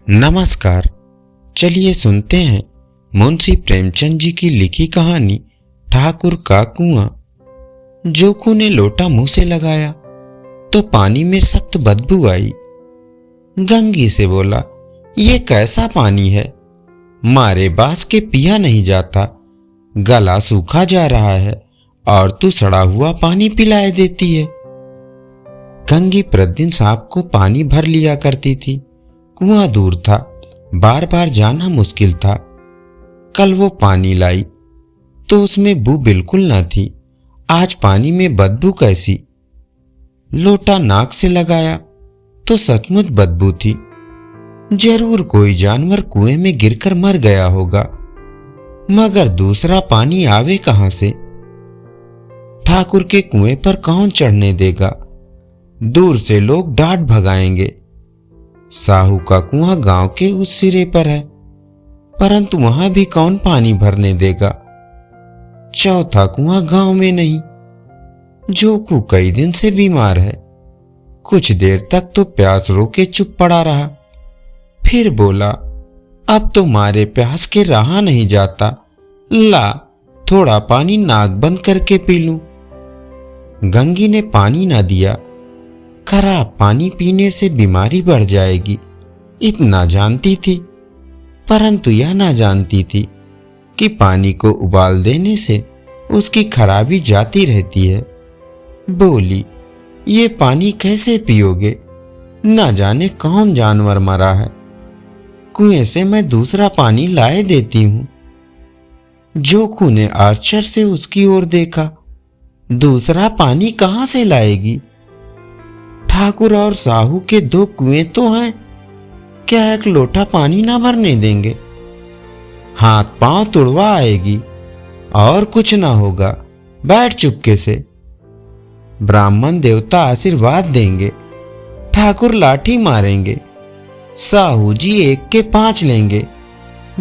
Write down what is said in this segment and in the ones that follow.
नमस्कार। चलिए सुनते हैं मुंशी प्रेमचंद जी की लिखी कहानी ठाकुर का कुआं। जोकू ने लोटा मुंह से लगाया तो पानी में सख्त बदबू आई। गंगी से बोला, ये कैसा पानी है, मारे बास के पिया नहीं जाता, गला सूखा जा रहा है और तू सड़ा हुआ पानी पिलाए देती है। गंगी प्रतिदिन सांप को पानी भर लिया करती थी। कुआं दूर था, बार बार जाना मुश्किल था। कल वो पानी लाई तो उसमें बू बिल्कुल ना थी। आज पानी में बदबू कैसी। लोटा नाक से लगाया तो सचमुच बदबू थी। जरूर कोई जानवर कुएं में गिरकर मर गया होगा, मगर दूसरा पानी आवे कहां से। ठाकुर के कुएं पर कौन चढ़ने देगा। दूर से लोग डांट भगाएंगे। साहू का कुआं गांव के उस सिरे पर है, परंतु वहां भी कौन पानी भरने देगा। चौथा कुआं गांव में नहीं। जोकू कई दिन से बीमार है। कुछ देर तक तो प्यास रोके चुप पड़ा रहा, फिर बोला, अब तो मारे प्यास के रहा नहीं जाता, ला थोड़ा पानी नाक बंद करके पी लूं। गंगी ने पानी ना दिया। खराब पानी पीने से बीमारी बढ़ जाएगी, इतना जानती थी, परंतु यह ना जानती थी कि पानी को उबाल देने से उसकी खराबी जाती रहती है। बोली, ये पानी कैसे पियोगे, ना जाने कौन जानवर मरा है। कुएं से मैं दूसरा पानी लाए देती हूं। जोकू ने आश्चर्य से उसकी ओर देखा। दूसरा पानी कहां से लाएगी। ठाकुर और साहू के दो कुएं तो हैं, क्या एक लोटा पानी ना भरने देंगे। हाथ पांव तुड़वा आएगी और कुछ ना होगा, बैठ चुपके से। ब्राह्मण देवता आशीर्वाद देंगे, ठाकुर लाठी मारेंगे, साहू जी 1 के 5 लेंगे।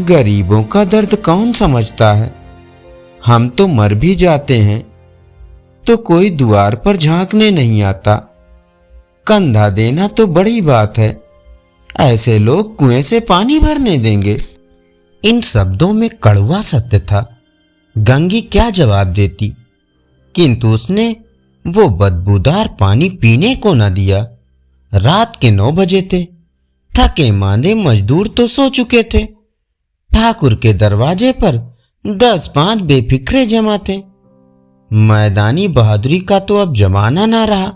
गरीबों का दर्द कौन समझता है। हम तो मर भी जाते हैं तो कोई द्वार पर झांकने नहीं आता। कंधा देना तो बड़ी बात है, ऐसे लोग कुएं से पानी भरने देंगे। इन शब्दों में कड़वा सत्य था। गंगी क्या जवाब देती, किंतु उसने वो बदबूदार पानी पीने को न दिया। रात के 9 बजे थे। थके मांदे मजदूर तो सो चुके थे। ठाकुर के दरवाजे पर 10-5 बेफिक्रे जमा थे। मैदानी बहादुरी का तो अब जमाना ना रहा,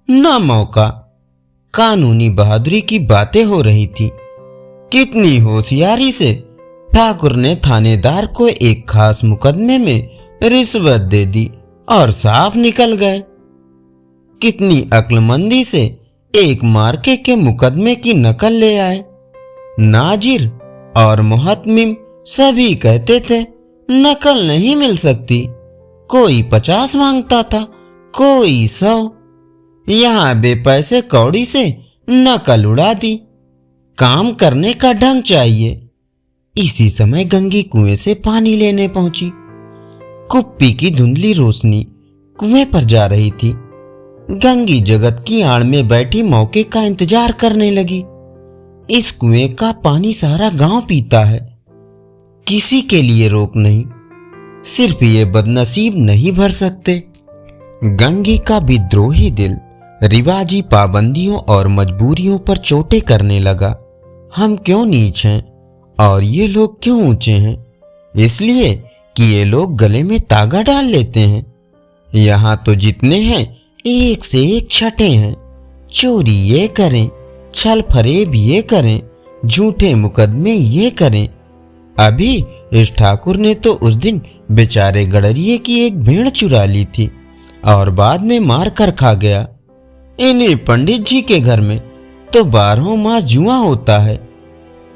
ना मौका। कानूनी बहादुरी की बातें हो रही थी। कितनी होशियारी से ठाकुर ने थानेदार को एक खास मुकदमे में रिश्वत दे दी और साफ निकल गए। कितनी अक्लमंदी से एक मार्के के मुकदमे की नकल ले आए। नाजिर और मुहतमिम सभी कहते थे नकल नहीं मिल सकती। कोई 50 मांगता था, कोई 100। यहां बेपैसे कौड़ी से नकल उड़ा दी। काम करने का ढंग चाहिए। इसी समय गंगी कुएं से पानी लेने पहुंची। कुप्पी की धुंधली रोशनी कुएं पर जा रही थी। गंगी जगत की आड़ में बैठी मौके का इंतजार करने लगी। इस कुएं का पानी सारा गांव पीता है, किसी के लिए रोक नहीं। सिर्फ ये बदनसीब नहीं भर सकते। गंगी का विद्रोही दिल रिवाजी पाबंदियों और मजबूरियों पर चोटें करने लगा। हम क्यों नीच हैं और ये लोग क्यों ऊंचे हैं। इसलिए कि ये लोग गले में तागा डाल लेते हैं। यहाँ तो जितने हैं एक से एक छठे हैं। चोरी ये करें, छल फरेब ये करें, झूठे मुकदमे ये करें। अभी इस ठाकुर ने तो उस दिन बेचारे गडरिये की एक भेड़ चुरा ली थी और बाद में मार कर खा गया। इन्हीं पंडित जी के घर में तो 12 मास जुआ होता है।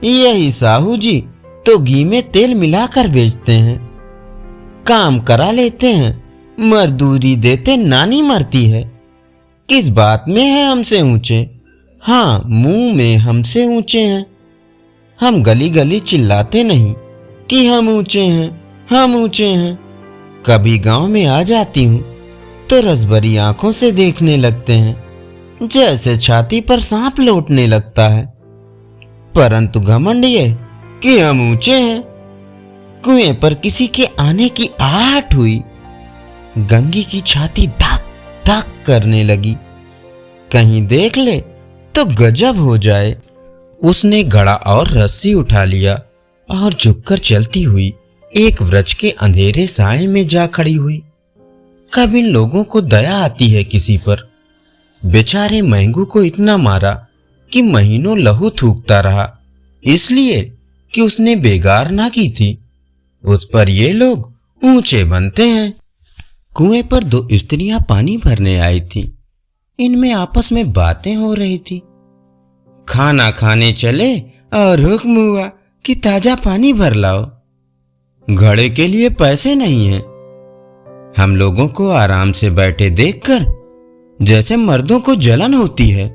यही साहू जी तो घी में तेल मिलाकर बेचते हैं। काम करा लेते हैं, मजदूरी देते नानी मरती है। किस बात में है हमसे ऊंचे। हाँ, मुंह में हमसे ऊंचे हैं। हम गली गली चिल्लाते नहीं कि हम ऊंचे हैं, हम ऊंचे हैं। कभी गांव में आ जाती हूं तो रसभरी आंखों से देखने लगते हैं, जैसे छाती पर सांप लौटने लगता है। परंतु घमंड ये कि हम ऊंचे हैं। कुएं पर किसी के आने की आहट हुई। गंगी की छाती धक धक करने लगी। कहीं देख ले तो गजब हो जाए। उसने घड़ा और रस्सी उठा लिया और झुककर चलती हुई एक वृक्ष के अंधेरे साए में जा खड़ी हुई। कब इन लोगों को दया आती है किसी पर। बेचारे महंगू को इतना मारा कि महीनों लहू थूकता रहा, इसलिए कि उसने बेगार ना की थी। उस पर ये लोग ऊंचे बनते हैं। कुएं पर दो स्त्रियां पानी भरने आई थीं। इनमें आपस में बातें हो रही थी। खाना खाने चले और हुक्म हुआ कि ताजा पानी भर लाओ। घड़े के लिए पैसे नहीं हैं। हम लोगों को आराम से बैठे देखकर जैसे मर्दों को जलन होती है।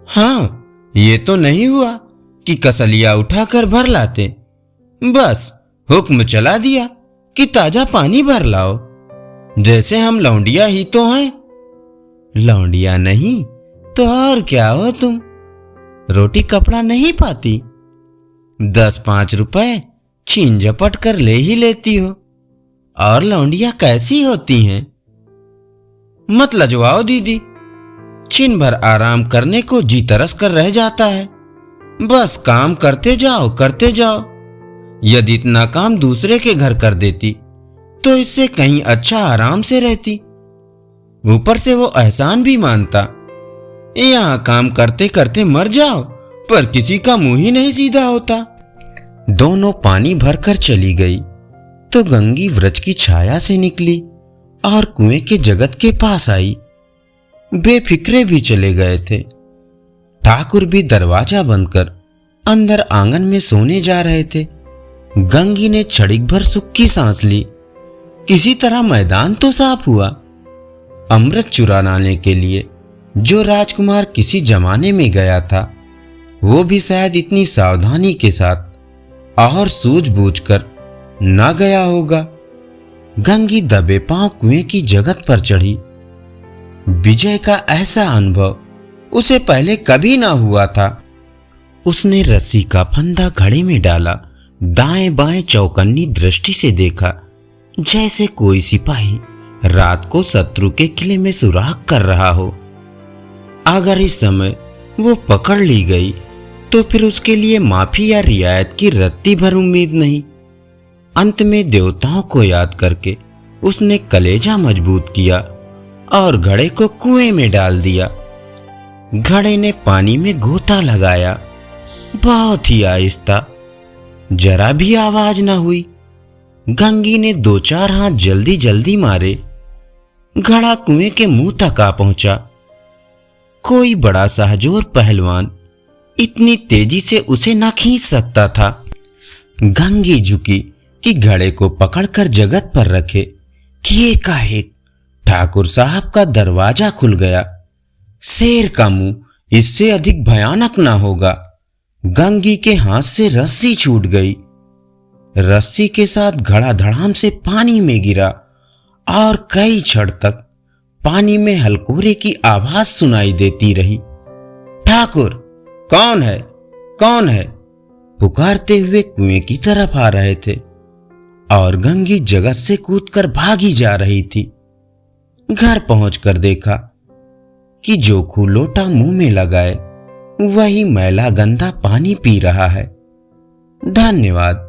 हाँ, ये तो नहीं हुआ कि कसलिया उठाकर भर लाते। बस हुक्म चला दिया कि ताजा पानी भर लाओ, जैसे हम लौंडिया ही तो हैं। लौंडिया नहीं तो और क्या हो तुम? रोटी कपड़ा नहीं पाती, 10-5 रुपए छीन झपट कर ले ही लेती हो। और लौंडिया कैसी होती हैं? मत लजवाओ दीदी, छिन भर आराम करने को जी तरस कर रह जाता है। बस काम करते जाओ करते जाओ। यदि इतना काम दूसरे के घर कर देती तो इससे कहीं अच्छा आराम से रहती। ऊपर से वो एहसान भी मानता। यहाँ काम करते करते मर जाओ, पर किसी का मुंह ही नहीं सीधा होता। दोनों पानी भरकर चली गई तो गंगी वृक्ष की छाया से निकली और कुएं के जगत के पास आई। बेफिक्रे भी चले गए थे। ठाकुर भी दरवाजा बंद कर अंदर आंगन में सोने जा रहे थे। गंगी ने क्षणिक भर सुख की सांस ली। किसी तरह मैदान तो साफ हुआ। अमृत चुरा लाने के लिए जो राजकुमार किसी जमाने में गया था, वो भी शायद इतनी सावधानी के साथ और सूझबूझकर ना गया होगा। गंगी दबे पांव कुएं की जगत पर चढ़ी। विजय का ऐसा अनुभव उसे पहले कभी ना हुआ था। उसने रस्सी का फंदा घड़े में डाला, दाएं बाएं चौकन्नी दृष्टि से देखा, जैसे कोई सिपाही रात को शत्रु के किले में सुराग कर रहा हो। अगर इस समय वो पकड़ ली गई तो फिर उसके लिए माफी या रियायत की रत्ती भर उम्मीद नहीं। अंत में देवताओं को याद करके उसने कलेजा मजबूत किया और घड़े को कुएं में डाल दिया। घड़े ने पानी में गोता लगाया, बहुत ही आहिस्ता, जरा भी आवाज ना हुई। गंगी ने 2-4 हाथ जल्दी जल्दी मारे। घड़ा कुएं के मुंह तक आ पहुंचा। कोई बड़ा सहजोर पहलवान इतनी तेजी से उसे ना खींच सकता था। गंगी झुकी कि घड़े को पकड़कर जगत पर रखे कि एकाएक ठाकुर साहब का दरवाजा खुल गया। शेर का मुंह इससे अधिक भयानक ना होगा। गंगी के हाथ से रस्सी छूट गई। रस्सी के साथ घड़ा धड़ाम से पानी में गिरा और कई क्षण तक पानी में हलकोरे की आवाज सुनाई देती रही। ठाकुर, कौन है, कौन है? पुकारते हुए कुएं की तरफ आ रहे थे और गंगी जगत से कूदकर भागी जा रही थी। घर पहुंचकर देखा कि जोखू लोटा मुंह में लगाए वही मैला गंदा पानी पी रहा है। धन्यवाद।